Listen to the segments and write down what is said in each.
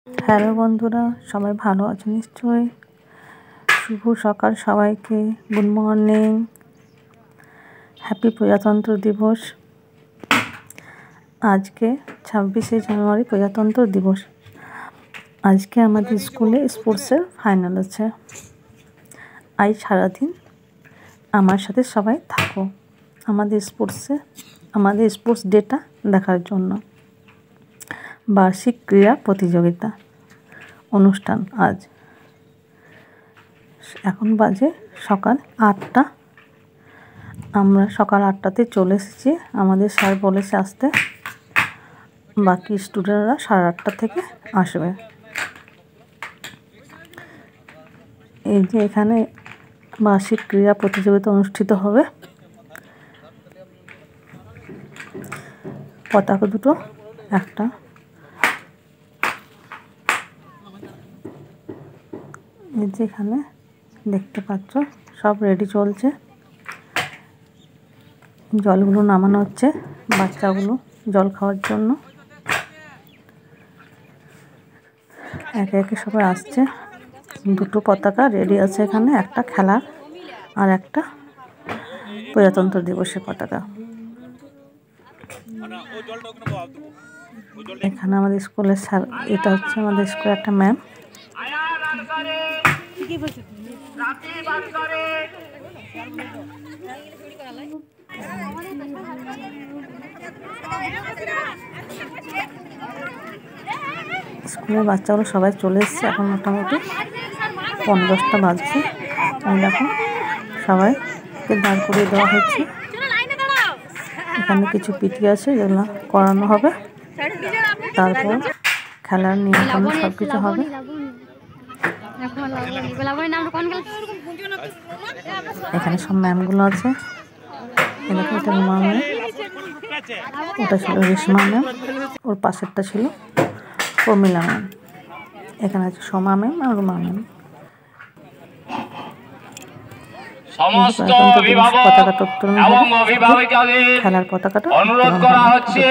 Hello বন্ধুরা, সবাই ভালো আছো নিশ্চয়ই। শুভ সকাল সবাইকে, গুড মর্নিং, হ্যাপি প্রজাতন্ত্র দিবস। আজকে 26শে জানুয়ারি প্রজাতন্ত্র দিবস। আজকে আমাদের স্কুলে স্পোর্টসের ফাইনাল আছে। আজ সারাদিন আমার সাথে সবাই থাকো আমাদের স্পোর্টস ডেটা দেখার জন্য। বার্ষিক ক্রীড়া প্রতিযোগিতা অনুষ্ঠান আজ। এখন বাজে সকাল 8টা। আমরা সকাল 8টাতে চলে এসেছি। আমাদের স্যার বলেছে আসতে, বাকি স্টুডেন্টরা 8:30 থেকে আসবে। এই যে এখানে বার্ষিক ক্রীড়া প্রতিযোগিতা অনুষ্ঠিত হবে। পতাকা দুটো, একটা এই যে এখানে দেখতে পাচ্ছ সব রেডি চলছে। জলগুলো নামানো হচ্ছে বাচ্চাগুলো জল খাওয়ার জন্য। একে একে সবাই আসছে। দুটো পতাকা রেডি আছে এখানে, একটা খেলার আর একটা প্রজাতন্ত্র দিবসের পতাকা। এখানে আমাদের স্কুলের স্যার, এটা হচ্ছে আমাদের স্কুলের একটা ম্যাম। স্কুলের বাচ্চাগুলো সবাই চলে এসছে। এখন মোটামুটি 10:50 বাজছে। দেখো সবাইকে দাঁড় করিয়ে দেওয়া হচ্ছে। এখানে কিছু পিটি আছে যেগুলো করানো হবে, তারপর খেলার নিয়ন্ত্রণ সব কিছু হবে। এখানে সব ম্যামগুলো আছে। এরকম এটা রুমা ম্যাম, ওটা ছিল রেশমা ম্যাম, ওর পাশেরটা ছিল প্রমিলা ম্যাম। এখানে আছে সোমা ম্যাম আর রুমা ম্যাম। পতাকাটা উত্তোলন হবে, খেলার পতাকাটা অনুরোধ করা হচ্ছে।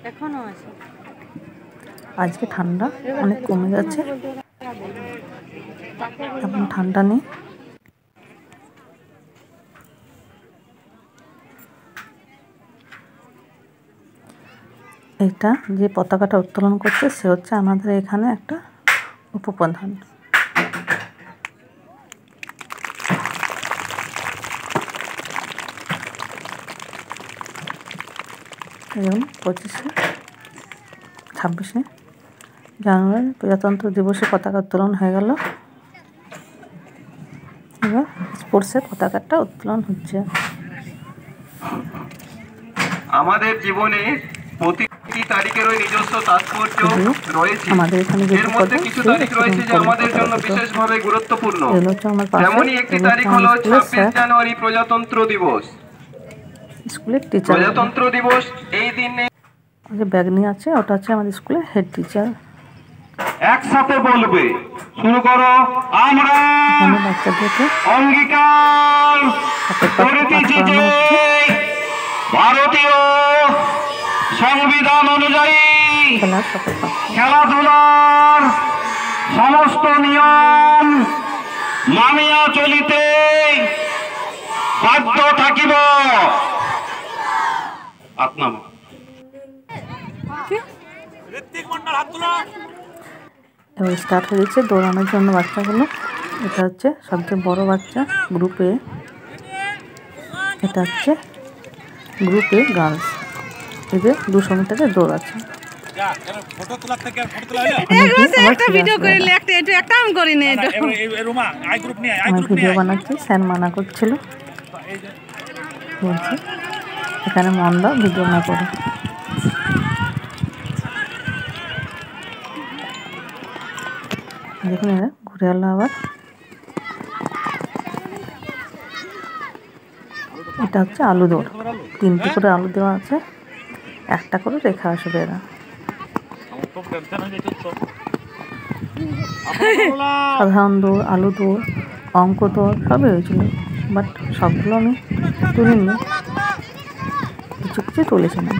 এখনো আছে। আজকে ঠান্ডা অনেক কমে যাচ্ছে, এখন ঠান্ডা নেই। এটা যে পতাকাটা উত্তোলন করছে সে হচ্ছে আমাদের এখানে একটা উপপ্রধান। এবং 26শে জানুয়ারি প্রজাতন্ত্র দিবসে পতাকা উত্তোলন হয়ে গেল। এবার স্পোর্টসের পতাকাটা উত্তোলন হচ্ছে। আমাদের জীবনে প্রতিটি তারিখেরই নিজস্ব তাৎপর্য রয়েছে। আমাদের এখানে এর মধ্যে কিছু তারিখ রয়েছে যে আমাদের জন্য বিশেষভাবে গুরুত্বপূর্ণ। তেমনই একটি তারিখ হলো 26 জানুয়ারি প্রজাতন্ত্র দিবস। স্কুলের টিচার প্রজাতন্ত্র দিবস এই দিনে যে ব্যাগ নিয়ে আছে ওটা হচ্ছে আমাদের স্কুলের হেড টিচার। একসাথে বলবে, শুরু করো। আমরা বাচ্চাদেরকে অঙ্গীকার করিতেছি যে ভারতীয় সংবিধান অনুযায়ী খেলাধুলার সমস্ত নিয়ম মানিয়া চলিতে বাধ্য থাকিব। এবার স্টার্ট হয়েছে দৌড়ানোর জন্য বাচ্চাগুলো। এটা হচ্ছে সবচেয়ে বড় বাচ্চা, গ্রুপ এ। এটা হচ্ছে গ্রুপ এ গার্লস। এদের 200 মিটারের দৌড় আছে। আমি ভিডিও বানাচ্ছি, স্যার মানা করছিল, বলছি এখানে মন দাও, ভিডিও না করে। দেখুন এরা ঘুরে এলো আবার। এটা হচ্ছে আলু দৌড়, 3টি করে আলু দেওয়া আছে। একটা করে রেখে আসবে এরা। সাধারণ দৌড়, আলু দৌড়, অঙ্ক দৌড় সবই হয়েছিল, বাট সবগুলো আমি তুলিনি, কিছু কিছু তুলেছিলাম।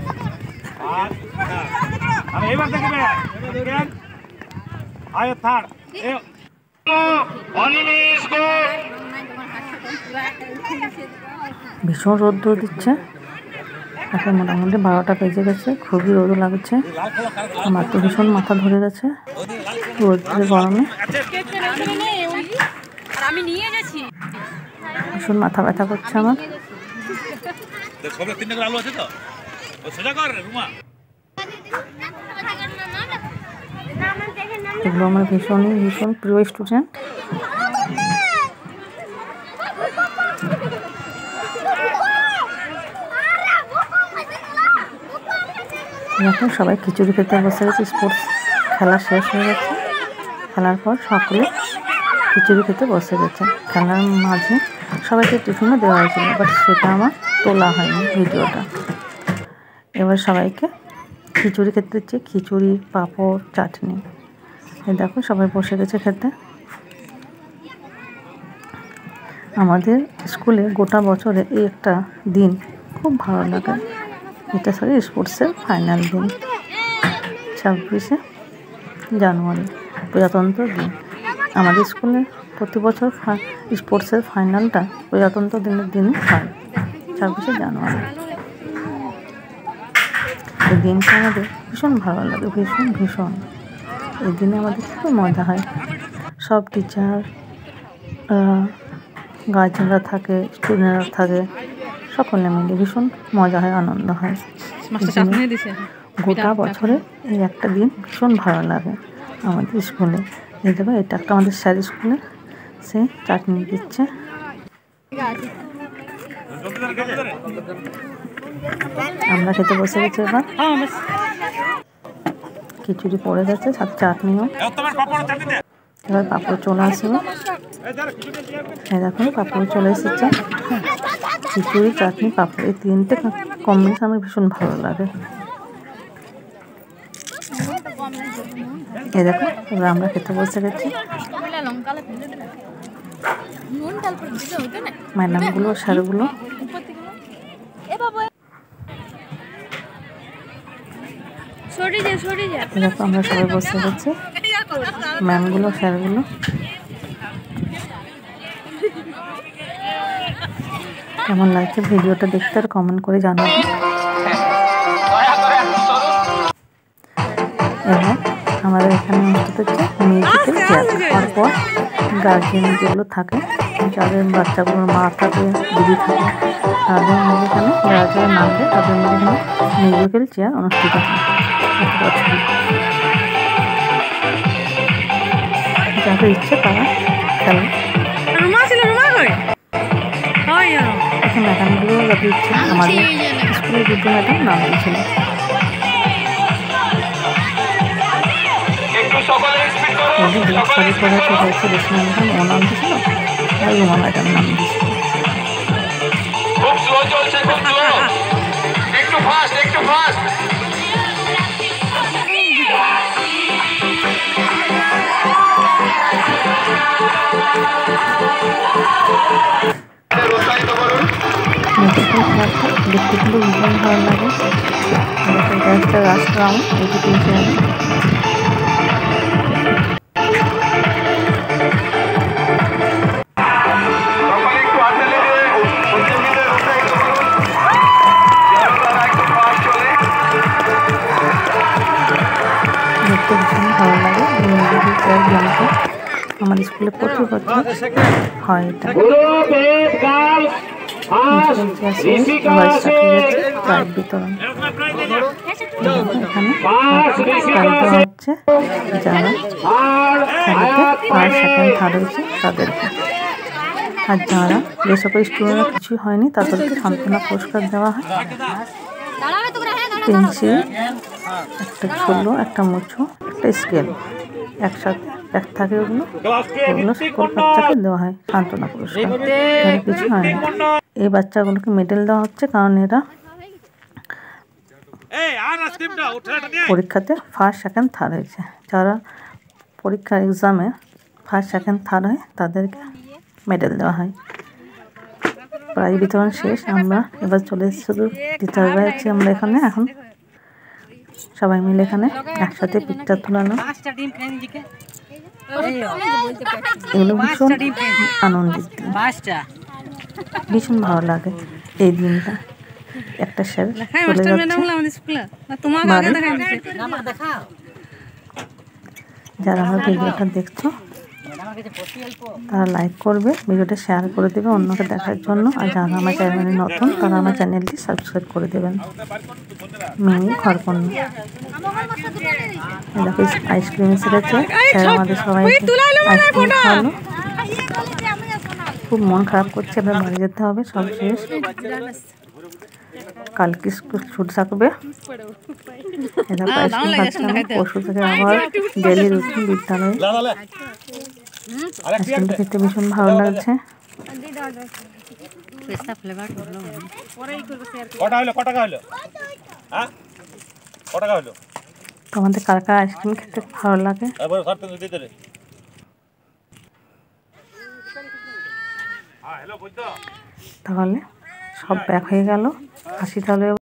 ভীষণ রোদ্দুর দিচ্ছে, এখন মোটামুটি 12টা বেজে গেছে, খুবই রোদ লাগছে। আমার তো ভীষণ মাথা ধরে গেছে রোদ্দুরে, গরমে ভীষণ মাথা ব্যথা করছে আমার। এগুলো আমার ভীষণ ভীষণ প্রিয় স্টুডেন্ট। এখন সবাই খিচুড়ি খেতে বসে গেছে, স্পোর্টস খেলা শেষ হয়ে গেছে। খেলার পর সকলে খিচুড়ি খেতে বসে গেছে। খেলার মাঝে সবাইকে টিফিনও দেওয়া হয়েছিল, বাট সেটা আমার তোলা হয়নি ভিডিওটা। এবার সবাইকে খিচুড়ি খেতে দিচ্ছে, খিচুড়ি, পাঁপড়, চাটনি। এই দেখো সবাই বসে গেছে খেতে। আমাদের স্কুলে গোটা বছরে এই একটা দিন খুব ভালো লাগে, এটা স্পোর্টসের ফাইনাল দিন, 26শে জানুয়ারি, প্রজাতন্ত্র দিন। আমাদের স্কুলে প্রতি বছর স্পোর্টসের ফাইনালটা প্রজাতন্ত্র দিনের দিনই হয়, 26শে জানুয়ারি। এই দিনটা আমাদের ভীষণ ভালো লাগে, ভীষণ ভীষণ। এই দিনে আমাদের খুব মজা হয়, সব টিচার, গার্জেনরা থাকে, স্টুডেন্টরা থাকে, সকলে মিলে ভীষণ মজা হয়, আনন্দ হয়। গোটা বছরে এই একটা দিন ভীষণ ভালো লাগে আমাদের স্কুলে। এই দেখো এটা একটা আমাদের স্যার স্কুলে, সে চাটনি দিচ্ছে। আমরা খেতে বসে গেছি। এবার খিচুড়ি পড়ে গেছে, সাথে চাটনিও। এবার পাঁপড় চলে আসবে, এই দেখুন পাঁপড় চলে এসেছে। খিচুড়ি, চাটনি, পাঁপড়, এই তিনটে কম্বিনেশন আমার ভীষণ ভালো লাগে। এই দেখো এবার আমরা খেতে বসে গেছি। ম্যাডামগুলো, স্যারগুলো দেখো আমরা সবাই বসে গেছি, ম্যামগুলো, স্যারগুলো। কেমন লাগছে ভিডিওটা দেখতে আর কমেন্ট করে জানাবেন। এবং আমাদের এখানে অনুষ্ঠিত হচ্ছে মিউজিক্যাল চেয়ার। তারপর গার্জেন যেগুলো থাকে, যাদের বাচ্চাগুলোর মা থাকে, দিদি থাকে, তাদের মিলে এখানে যারা যারা নাম দেয় তাদের মিলে এখানে মিউজিক্যাল চেয়ার অনুষ্ঠিত হয়। যাদের ইচ্ছে তারা খেলে। এখন ম্যাডামগুলো যাদের ইচ্ছে, আমাদের স্কুলের বৃদ্ধ ম্যাডাম নাম দিয়েছিল। রেশমা ম্যাডাম ও নাম দিয়েছিল, আর রুমা ম্যাডাম নাম দিয়েছিল। দেখতে কিন্তু ভীষণ ভালো লাগে। এটা একটা রাস্ট্রাউন্ড, এটি 300 দেখতে ভীষণ ভালো লাগে। আমার স্কুলে প্রতি বছর হয় এটা। বিতরণ এখানে হচ্ছে যারা খেলাতে ফার্স্ট, সেকেন্ড, থার্ড হয়েছে তাদেরকে, আর যারা যে সকল স্টুডেন্টরা কিছুই হয়নি তাদেরকে সান্ত্বনা পুরস্কার দেওয়া হয়। পেন্সিল, একটা ছোলো, একটা মুছো, একটা স্কেল একসাথে এক থাকে, ওগুলো সকল বাচ্চাকে দেওয়া হয় সান্ত্বনা পুরস্কার, যারা কিছু হয়নি। এই বাচ্চাগুলোকে মেডেল দেওয়া হচ্ছে, কারণ এরা পরীক্ষাতে ফার্স্ট সেকেন্ড থার্ড হয়েছে। যারা পরীক্ষা এক্সামে ফার্স্ট সেকেন্ড থার্ড হয় তাদেরকে মেডেল দেওয়া হয়। প্রাইজ বিতরণ শেষ। আমরা এবার চলে এসেছি, শুধু টিচাররা আছি আমরা এখানে। এখন সবাই মিলে এখানে একসাথে পিকচার তুলানো, এগুলো ভীষণ আনন্দিত দিন, ভীষণ ভালো লাগে এই দিনটা। একটা স্যার চলে যাচ্ছে। যারা আমার ভিডিওটা দেখছো তারা লাইক করবে, ভিডিওটা শেয়ার করে দেবে অন্যকে দেখার জন্য। আর যারা আমার চ্যানেলে নতুন তারা আমার চ্যানেলটি সাবস্ক্রাইব করে দেবেন। মিনি ঘরকন্যা এলাকায় আইসক্রিম এসেছে, স্যার আমাদের সবাইকে আইসক্রিম খাওয়ালো। খুব মন খারাপ করছে, এবার বাড়ি যেতে হবে, সব শেষ। কালকে স্কুল ছুটি থাকবে। এলাকা আইসক্রিম খাচ্ছি আমি, পরশু থেকে আবার ডেলি রুটিন বিদ্যালয়ে। আইসক্রিমটা খেতে ভীষণ ভালো লাগছে। তোমাদের কার কার আইসক্রিম খেতে ভালো লাগে? তাহলে সব ব্যাক হয়ে গেল, আসি তাহলে।